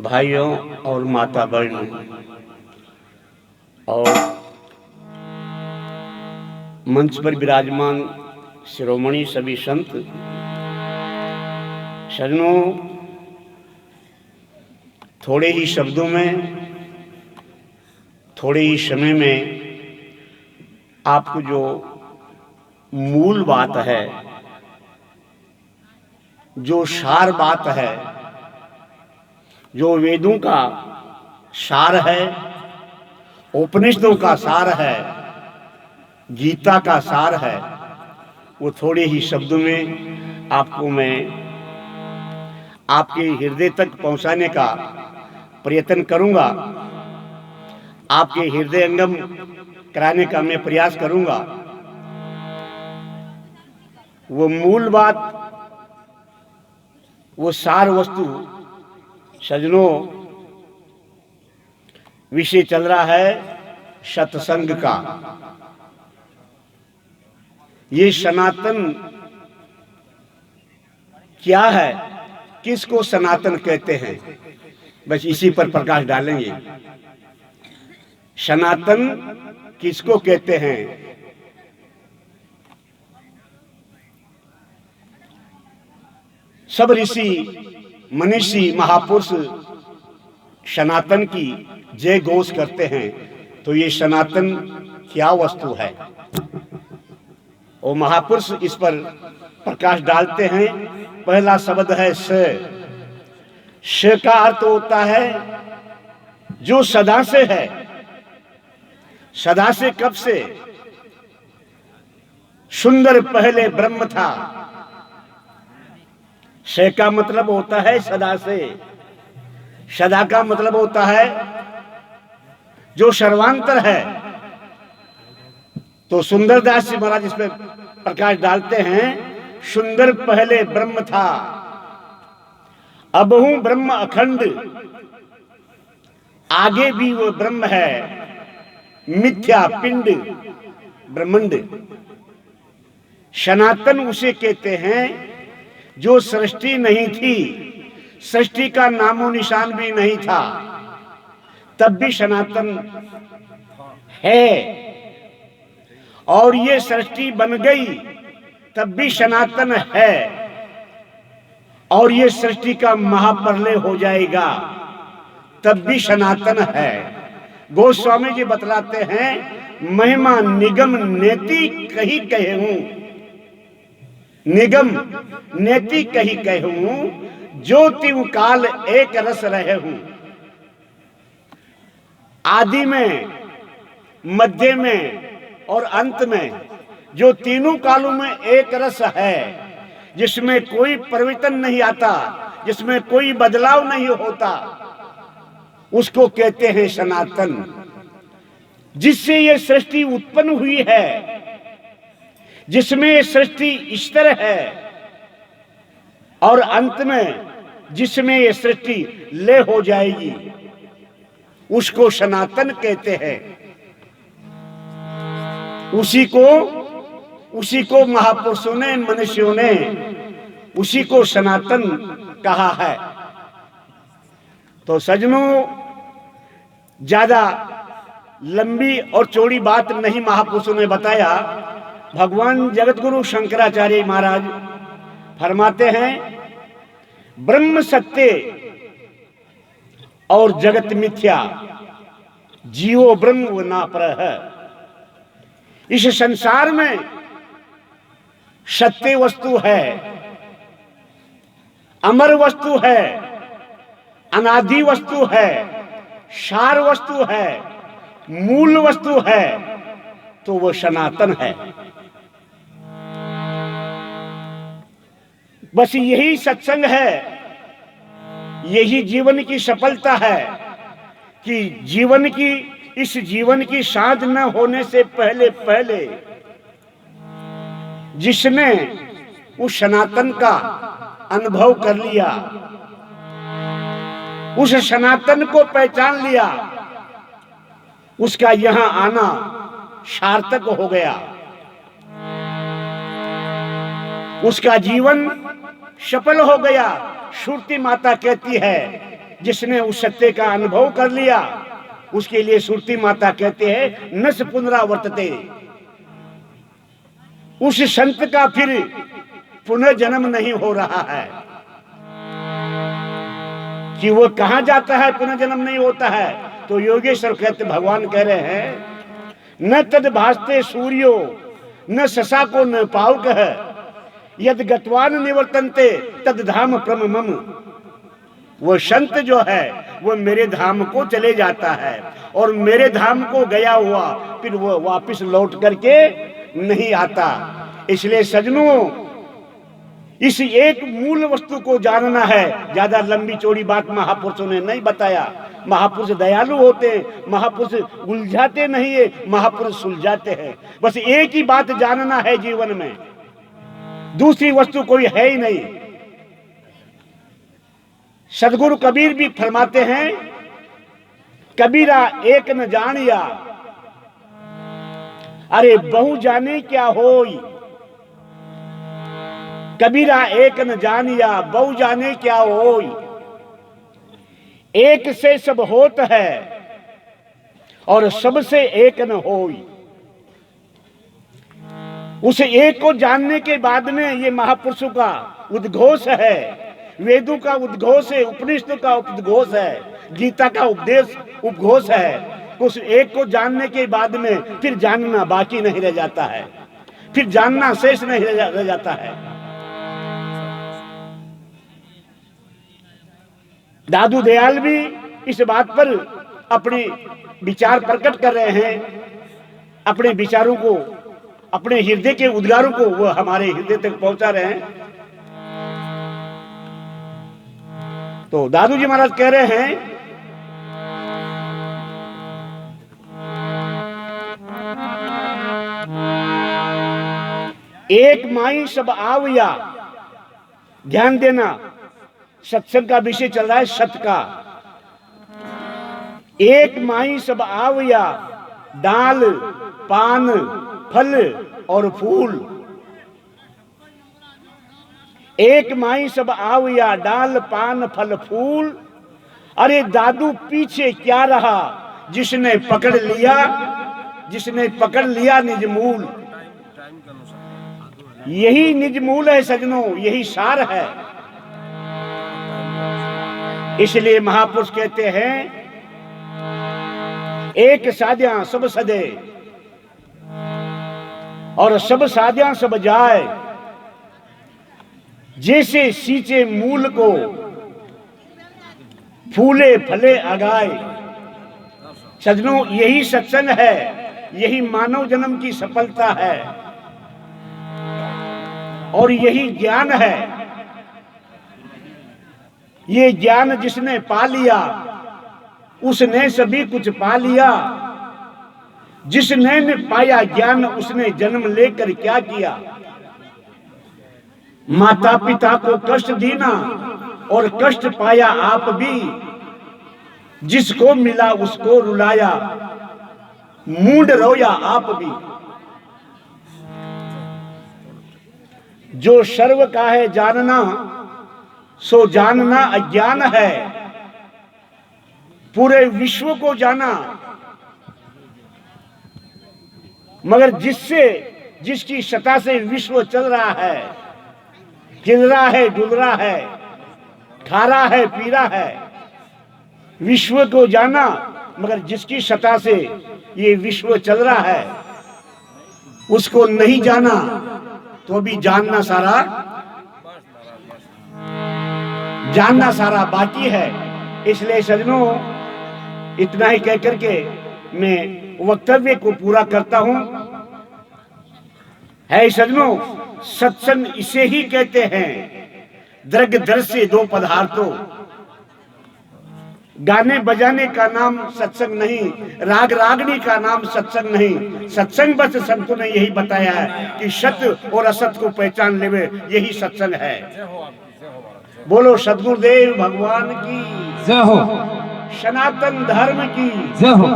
भाइयों और माता बहनों और मंच पर विराजमान शिरोमणि सभी संत सज्जनों, थोड़े ही शब्दों में थोड़े ही समय में आपको जो मूल बात है, जो सार बात है, जो वेदों का सार है, उपनिषदों का सार है, गीता का सार है, वो थोड़े ही शब्दों में आपको मैं आपके हृदय तक पहुंचाने का प्रयत्न करूंगा। आपके हृदयंगम कराने का मैं प्रयास करूंगा। वो मूल बात, वो सार वस्तु सज्जनों, विषय चल रहा है सत्संग का। ये सनातन क्या है, किसको सनातन कहते हैं, बस इसी पर प्रकाश डालेंगे। सनातन किसको कहते हैं? सब ऋषि मनीषी महापुरुष सनातन की जय घोष करते हैं। तो ये सनातन क्या वस्तु है, वो महापुरुष इस पर प्रकाश डालते हैं। पहला शब्द है स। स का अर्थ होता है जो सदा से है। सदा से कब से? सुंदर पहले ब्रह्म था। स का मतलब होता है सदा से। सदा का मतलब होता है जो सर्वांतर है। तो सुंदरदास जी महाराज इस पर प्रकाश डालते हैं, सुंदर पहले ब्रह्म था, अबहु ब्रह्म अखंड, आगे भी वो ब्रह्म है, मिथ्या पिंड ब्रह्मंड। सनातन उसे कहते हैं जो सृष्टि नहीं थी, सृष्टि का नामो निशान भी नहीं था, तब भी सनातन है। और ये सृष्टि बन गई तब भी सनातन है। और ये सृष्टि का महाप्रलय हो जाएगा तब भी सनातन है। गोस्वामी जी बतलाते हैं, महिमा निगम नेति कही कहूं, निगम नेति कही कहूं, जो तिव काल एक रस रहे हूं। आदि में, मध्य में और अंत में जो तीनों कालों में एक रस है, जिसमें कोई परिवर्तन नहीं आता, जिसमें कोई बदलाव नहीं होता, उसको कहते हैं सनातन। जिससे ये सृष्टि उत्पन्न हुई है, जिसमें ये सृष्टि ईश्वर है, और अंत में जिसमें ये सृष्टि लय हो जाएगी, उसको सनातन कहते हैं। उसी को महापुरुषों ने, मनुष्यों ने उसी को सनातन कहा है। तो सज्जनों, ज्यादा लंबी और चौड़ी बात नहीं महापुरुषों ने बताया। भगवान जगतगुरु शंकराचार्य महाराज फरमाते हैं, ब्रह्म सत्य और जगत मिथ्या, जीवो ब्रह्म ना परः। इस संसार में सत्य वस्तु है, अमर वस्तु है, अनादि वस्तु है, सार वस्तु है, मूल वस्तु है, तो वो सनातन है। बस यही सत्संग है, यही जीवन की सफलता है कि इस जीवन की साध न होने से पहले जिसने उस सनातन का अनुभव कर लिया, उस सनातन को पहचान लिया, उसका यहां आना सार्थक हो गया। उसका जीवन सफल हो गया। श्रुति माता कहती है जिसने उस सत्य का अनुभव कर लिया, उसके लिए सुरती माता कहते हैं नस पुनरावर्तते। उस संत का फिर पुनर्जन्म नहीं हो रहा है कि वो कहां जाता है, पुनर्जन्म नहीं होता है। तो योगेश्वर कहते, भगवान कह रहे हैं न तद भासते सूर्यो न ससा को न पावक है, यद गतवान निवर्तनते तद धाम प्रममम। वो संत जो है वो मेरे धाम को चले जाता है और मेरे धाम को गया हुआ फिर वो वापस लौट करके नहीं आता। इसलिए सजनों, इस एक मूल वस्तु को जानना है। ज्यादा लंबी चौड़ी बात महापुरुषों ने नहीं बताया। महापुरुष दयालु होते हैं, महापुरुष उलझाते नहीं है, महापुरुष सुलझाते हैं। बस एक ही बात जानना है जीवन में, दूसरी वस्तु कोई है ही नहीं। सदगुरु कबीर भी फरमाते हैं, कबीरा एक न जानिया, अरे बहु जाने क्या होई। कबीरा एक न जानिया बहु जाने क्या होई। एक से सब होत है और सबसे एक न होई। उस एक को जानने के बाद में ये महापुरुषों का उद्घोष है, वेदों का उद्घोष है, उपनिषदों का उद्घोष है, गीता का उपदेश उपघोष है। उस एक को जानने के बाद में फिर जानना बाकी नहीं रह जाता है, फिर जानना शेष नहीं रह जाता है। दादू दयाल भी इस बात पर अपने विचार प्रकट कर रहे हैं। अपने विचारों को, अपने हृदय के उद्गारों को वो हमारे हृदय तक पहुंचा रहे हैं। तो दादू जी महाराज कह रहे हैं, एक माई सब आवया। ध्यान देना, सत्संग का विषय चल रहा है सत का। एक माई सब आवया, डाल पान फल और फूल। एक माई सब आवया, डाल पान फल फूल। अरे दादू पीछे क्या रहा, जिसने पकड़ लिया, जिसने पकड़ लिया निज मूल। यही निज मूल है सजनों, यही सार है। इसलिए महापुरुष कहते हैं, एक साध्या सब सदे और सब साध्या सब जाए। जैसे सींचे मूल को फूले फले अगाए। सजनों, यही सत्संग है, यही मानव जन्म की सफलता है और यही ज्ञान है। ये ज्ञान जिसने पा लिया उसने सभी कुछ पा लिया। जिसने ने पाया ज्ञान उसने जन्म लेकर क्या किया। माता पिता को कष्ट दीना और कष्ट पाया आप भी। जिसको मिला उसको रुलाया, मूड रोया आप भी। जो सर्व का है जानना, सो जानना अज्ञान है। पूरे विश्व को जाना, मगर जिससे, जिसकी सत्ता से विश्व चल रहा है, हिल रहा है, डुल रहा है, खा रहा है, पी रहा है, विश्व को जाना, मगर जिसकी सत्ता से ये विश्व चल रहा है उसको नहीं जाना, तो भी जानना सारा बाकी है। इसलिए सजनों, इतना ही कह करके मैं वक्तव्य को पूरा करता हूं। है सजनों, सत्संग इसे ही कहते हैं, दृग दर से दो पदार्थों। गाने बजाने का नाम सत्संग नहीं, राग रागनी का नाम सत्संग नहीं। सत्संग बस संतों ने यही बताया है कि सत्य और असत को पहचान लेवे, यही सत्संग है। बोलो सद्गुरुदेव भगवान की जय हो, सनातन धर्म की जय हो।